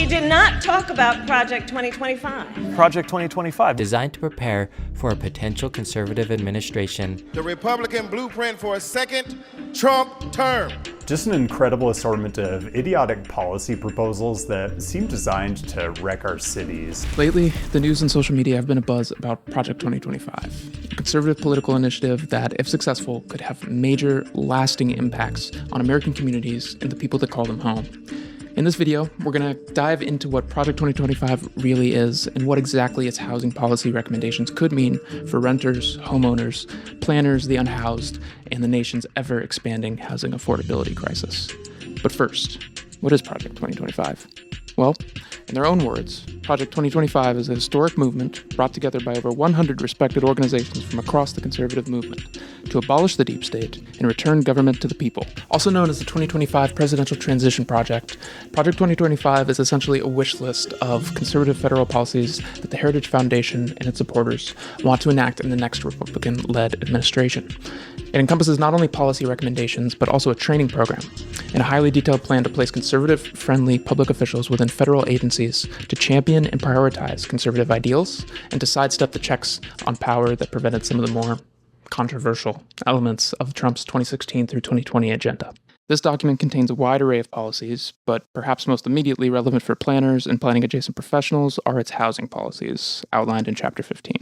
did not talk about Project 2025. Project 2025. Designed to prepare for a potential conservative administration. The Republican blueprint for a second Trump term. Just an incredible assortment of idiotic policy proposals that seem designed to wreck our cities. Lately, the news and social media have been abuzz about Project 2025, a conservative political initiative that, if successful, could have major, lasting impacts on American communities and the people that call them home. In this video, we're going to dive into what Project 2025 really is and what exactly its housing policy recommendations could mean for renters, homeowners, planners, the unhoused, and the nation's ever-expanding housing affordability crisis. But first, what is Project 2025? Well, in their own words, Project 2025 is a historic movement brought together by over 100 respected organizations from across the conservative movement to abolish the deep state and return government to the people. Also known as the 2025 Presidential Transition Project, Project 2025 is essentially a wish list of conservative federal policies that the Heritage Foundation and its supporters want to enact in the next Republican-led administration. It encompasses not only policy recommendations, but also a training program and a highly detailed plan to place conservative-friendly public officials within federal agencies to champion and prioritize conservative ideals and to sidestep the checks on power that prevented some of the more controversial elements of Trump's 2016 through 2020 agenda. This document contains a wide array of policies, but perhaps most immediately relevant for planners and planning-adjacent professionals are its housing policies, outlined in Chapter 15.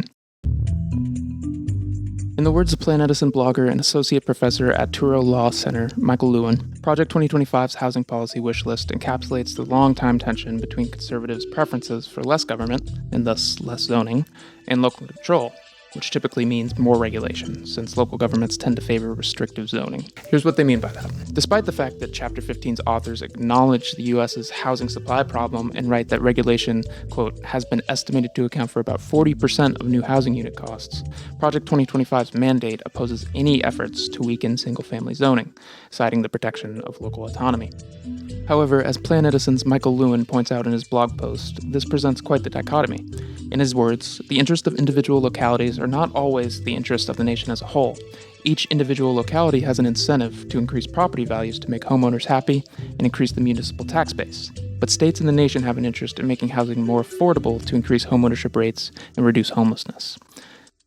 In the words of Planetizen blogger and associate professor at Touro Law Center, Michael Lewyn, Project 2025's housing policy wish list encapsulates the long-time tension between conservatives' preferences for less government, and thus less zoning, and local control, which typically means more regulation, since local governments tend to favor restrictive zoning. Here's what they mean by that. Despite the fact that Chapter 15's authors acknowledge the U.S.'s housing supply problem and write that regulation, quote, has been estimated to account for about 40% of new housing unit costs, Project 2025's mandate opposes any efforts to weaken single-family zoning, citing the protection of local autonomy. However, as Planetizen's Michael Lewyn points out in his blog post, this presents quite the dichotomy. In his words, the interests of individual localities are not always the interest of the nation as a whole. Each individual locality has an incentive to increase property values to make homeowners happy and increase the municipal tax base. But states in the nation have an interest in making housing more affordable to increase homeownership rates and reduce homelessness.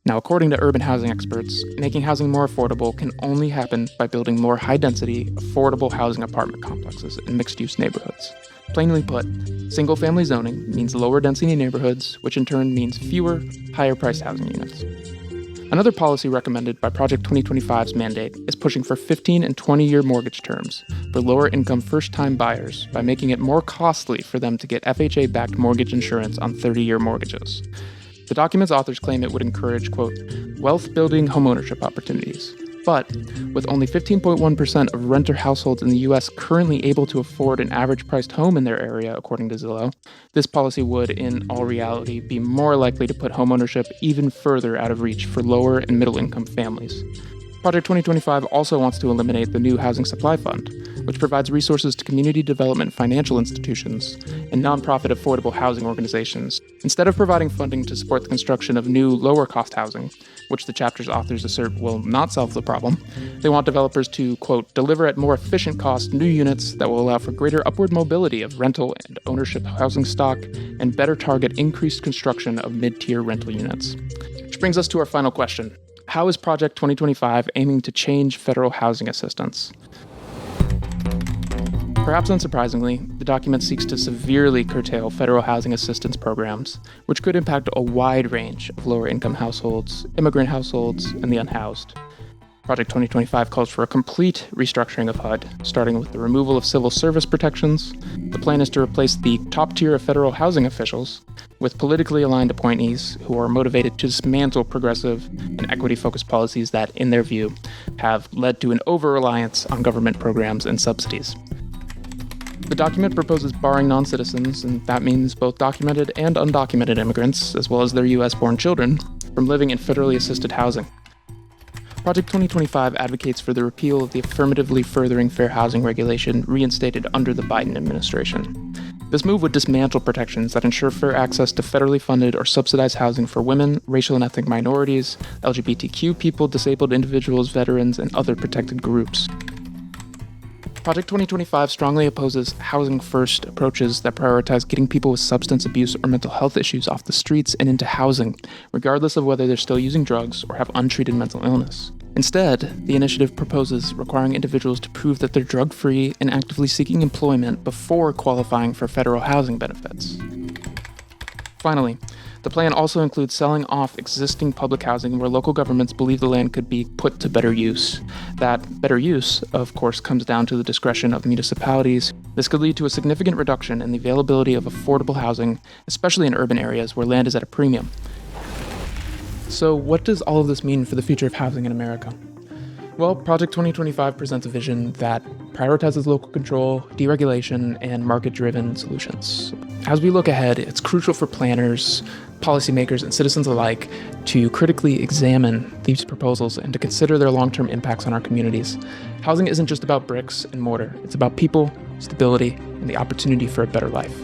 Now, according to urban housing experts, making housing more affordable can only happen by building more high-density, affordable housing apartment complexes in mixed-use neighborhoods. Plainly put, single-family zoning means lower-density neighborhoods, which in turn means fewer, higher-priced housing units. Another policy recommended by Project 2025's mandate is pushing for 15 and 20-year mortgage terms for lower-income first-time buyers by making it more costly for them to get FHA-backed mortgage insurance on 30-year mortgages. The document's authors claim it would encourage, quote, wealth-building homeownership opportunities. But with only 15.1% of renter households in the U.S. currently able to afford an average-priced home in their area, according to Zillow, this policy would, in all reality, be more likely to put homeownership even further out of reach for lower and middle-income families. Project 2025 also wants to eliminate the new Housing Supply Fund, which provides resources to community development financial institutions and nonprofit affordable housing organizations. Instead of providing funding to support the construction of new, lower-cost housing, which the chapter's authors assert will not solve the problem, they want developers to, quote, deliver at more efficient cost new units that will allow for greater upward mobility of rental and ownership housing stock and better target increased construction of mid-tier rental units. Which brings us to our final question. How is Project 2025 aiming to change federal housing assistance? Perhaps unsurprisingly, the document seeks to severely curtail federal housing assistance programs, which could impact a wide range of lower-income households, immigrant households, and the unhoused. Project 2025 calls for a complete restructuring of HUD, starting with the removal of civil service protections. The plan is to replace the top tier of federal housing officials with politically aligned appointees who are motivated to dismantle progressive and equity-focused policies that, in their view, have led to an over-reliance on government programs and subsidies. The document proposes barring non-citizens, and that means both documented and undocumented immigrants, as well as their U.S.-born children, from living in federally assisted housing. Project 2025 advocates for the repeal of the affirmatively furthering fair housing regulation reinstated under the Biden administration. This move would dismantle protections that ensure fair access to federally funded or subsidized housing for women, racial and ethnic minorities, LGBTQ people, disabled individuals, veterans, and other protected groups. Project 2025 strongly opposes housing-first approaches that prioritize getting people with substance abuse or mental health issues off the streets and into housing, regardless of whether they're still using drugs or have untreated mental illness. Instead, the initiative proposes requiring individuals to prove that they're drug-free and actively seeking employment before qualifying for federal housing benefits. Finally, the plan also includes selling off existing public housing where local governments believe the land could be put to better use. That better use, of course, comes down to the discretion of municipalities. This could lead to a significant reduction in the availability of affordable housing, especially in urban areas where land is at a premium. So, what does all of this mean for the future of housing in America? Well, Project 2025 presents a vision that prioritizes local control, deregulation, and market-driven solutions. As we look ahead, it's crucial for planners, policymakers, and citizens alike to critically examine these proposals and to consider their long-term impacts on our communities. Housing isn't just about bricks and mortar. It's about people, stability, and the opportunity for a better life.